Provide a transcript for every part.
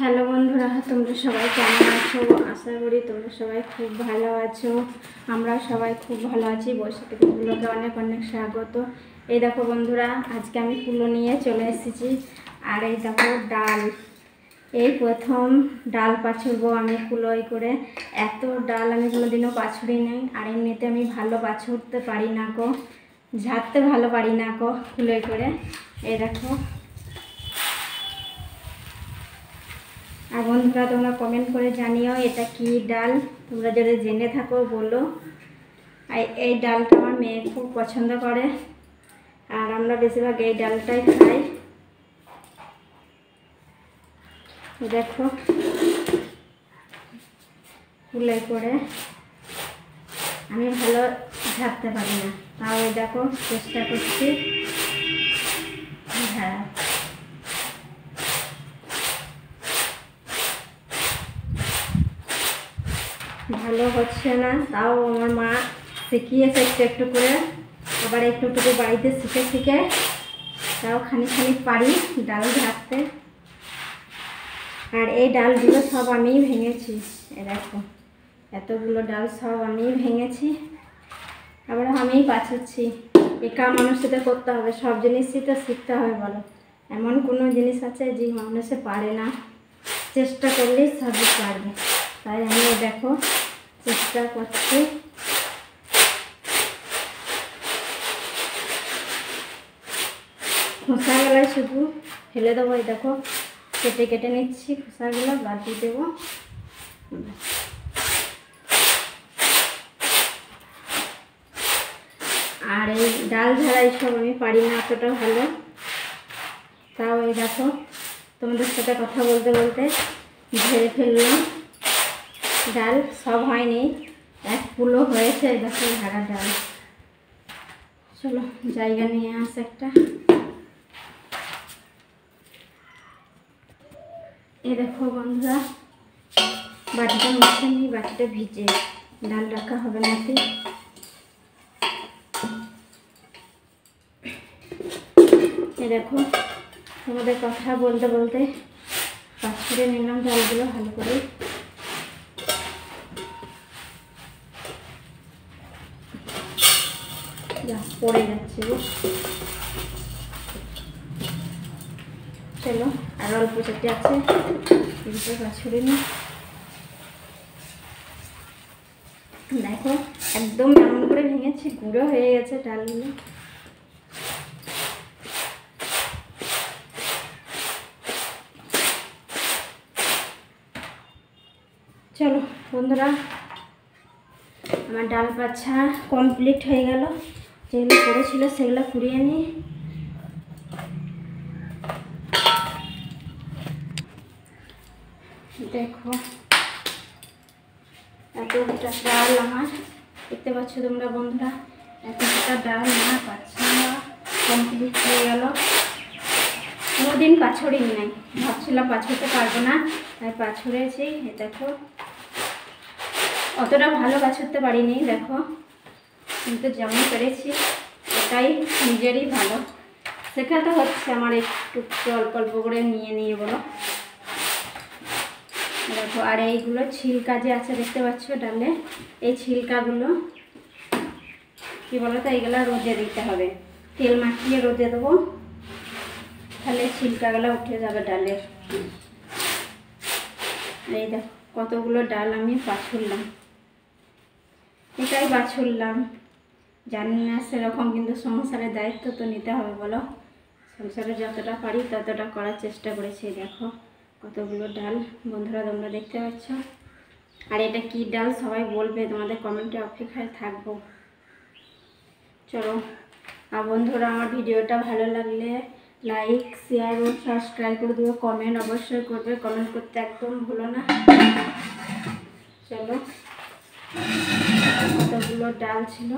Hello বন্ধুরা, তোমরা সবাই কেমন আছো? আশা করি তোমরা সবাই খুব ভালো আছো। আমরা সবাই খুব ভালো আছি। বৈশাখী ব্লগে অনেক অনেক স্বাগত। এই দেখো বন্ধুরা, আজকে আমি কুলো নিয়ে চলে এসেছি। আর এই দেখো ডাল, এই প্রথম ডাল পাছুরবো আমি কুলোয় করে। এত ডাল আমি কোনোদিনও পাছুরি নাই। আর এমনিতে আমি ভালো পাছুরতে পারি না গো, ঝাড়তে ভালো পারি না গো কুলোয় করে। এই দেখো। আর বন্ধুরা, তোমরা কমেন্ট করে জানিও এটা কি ডাল, তোমরা যদি জেনে থাকো বলো। আর এই ডালটা আমার মেয়ে খুব পছন্দ করে, আর আমরা বেশিরভাগ এই ডালটাই খাই। দেখো ফুলে করে আমি ভালো ঝাড়তে পারি না, তাও এই দেখো চেষ্টা করছি। হ্যাঁ, ভালো হচ্ছে না, তাও আমার মা শিখিয়েছে একটু একটু করে, আবার একটু একটু করে বাড়িতে শিখে শিখে তাও খানিক খানিক পারি ডাল ঝাড়তে। আর এই ডালগুলো সব আমিই ভেঙেছি। এ দেখো এতগুলো ডাল সব আমিই ভেঙেছি, আবার আমিই পাছুচ্ছি। একা মানুষের করতে হবে, সব জিনিসই তো শিখতে হবে বলো। এমন কোনো জিনিস আছে যে মানুষে পারে না, চেষ্টা করলেই সবই পারবে। তাই আমি দেখো চেষ্টা করছি। খোসাগুলো শুধু ফেলে দেবো। এই দেখো কেটে কেটে নিচ্ছি, খোসাগুলো বাদ দিয়ে দেবো। আর এই ডাল ঝাড়া এইসব আমি পারি না অতটা ভালো, তাও এই দেখো তোমাদের সাথে কথা বলতে বলতে ঝেড়ে ফেললাম। ডাল সব হয়নি, এক কুলো হয়েছে। দেখো ঝাড়া ডাল। চলো জায়গা নিয়ে আস একটা। এই দেখো বন্ধুরা, বাটিটা মুছে নিই, বাটিটা ভিজে ডাল রাখা হবে নাকি। এই দেখো তোমাদের কথা বলতে বলতে পাছুড়ে নিলাম ডালগুলো ভালো করে। পড়ে যাচ্ছে। চলো আর অল্প চারটে আছে, এগুলো পাছুড়ে নি। দেখো একদম এমন করে ভেঙেছি, গুঁড়ো হয়ে গেছে ডালগুলো। চলো বন্ধুরা, আমার ডাল বাছা কমপ্লিট হয়ে গেল। যেগুলো পড়েছিল সেগুলো কুড়িয়ে নিই। দেখো এতটা ডাল আমার, দেখতে পাচ্ছ তোমরা বন্ধুরা, এতটা ডাল আমার বাছা কমপ্লিট হয়ে গেল। কোনোদিন পাছড়ি নাই, ভাবছিলাম পাছড়তে পারবো না, তাই পাছড়েছি। দেখো অতটা ভালো পাছড়তে পারিনি দেখো, কিন্তু যেমন পেরেছি এটাই নিজেরই ভালো। শেখাতে হচ্ছে আমার একটু অল্প অল্প করে নিয়ে নিয়ে বলো। দেখো আর এইগুলো ছিলকা যে আছে দেখতে পাচ্ছ ডালে, এই ছিলকাগুলো কি বলো তো, এইগুলো রোদে দিতে হবে। তেল মাখিয়ে রোদে দেবো, তাহলে ছিলকাগুলো উঠে যাবে ডালের। এই দেখো কতগুলো ডাল আমি পাছুরলাম, এটাই বাছুরলাম। জানি না সেরকম, কিন্তু সংসারের দায়িত্ব তো নিতে হবে বলো। সংসারে যতটা পারি ততটা করার চেষ্টা করেছি। দেখো কতগুলো ডাল বন্ধুরা তোমরা দেখতে পাচ্ছ। আর এটা কি ডাল সবাই বলবে, তোমাদের কমেন্টে অপেক্ষায় থাকবো। চলো, আর বন্ধুরা আমার ভিডিওটা ভালো লাগলে লাইক শেয়ার ও সাবস্ক্রাইব করে দিও। কমেন্ট অবশ্যই করবে, কমেন্ট করতে একদম ভুলো না। চলো কতগুলো ডাল ছিল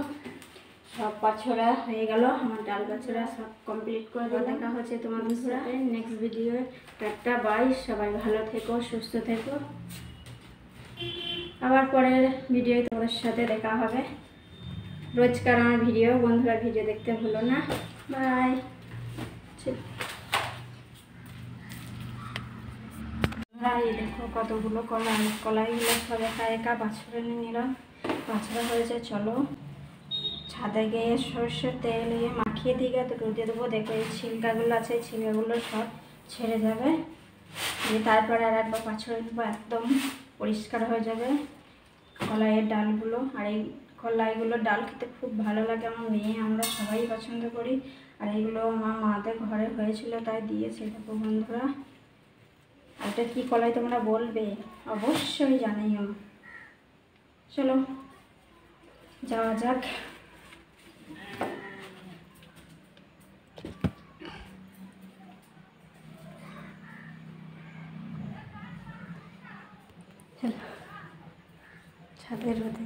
সব পাছড়া হয়ে গেল। আমার ডাল পাছড়া সব কমপ্লিট করে দিয়ে দেখা হচ্ছে তোমাদের সাথে নেক্সট ভিডিও। টাটা বাই, সবাই ভালো থেকো, সুস্থ থেকো। আবার পরের ভিডিও তোমাদের সাথে দেখা হবে। রোজকার আমার ভিডিও, বন্ধুরা ভিডিও দেখতে ভুলো না। বাই। কলাই, দেখো কতগুলো কলাই, কলাইগুলো সব একা একা বাছরে নিয়ে নিলাম। বাছরা হয়েছে, চলো ছাদে গিয়ে সর্ষের তেল মাখিয়ে দিয়ে তো রোদে দেবো। দেখো এই ছিলকাগুলো আছে, এই ছিলকাগুলো সব ছেড়ে যাবে, দিয়ে তারপরে আর একবার বাছরে নেবো, একদম পরিষ্কার হয়ে যাবে কলাইয়ের ডালগুলো। আর এই কলাইগুলোর ডাল খেতে খুব ভালো লাগে, আমার মেয়ে আমরা সবাই পছন্দ করি। আর এইগুলো আমার মাদের ঘরে হয়েছিল তাই দিয়েছে। দেখো বন্ধুরা, আর এটা কী কলাই তোমরা বলবে অবশ্যই জানাইও। চলো যাওয়া যাক। চলো ছাদের রোদে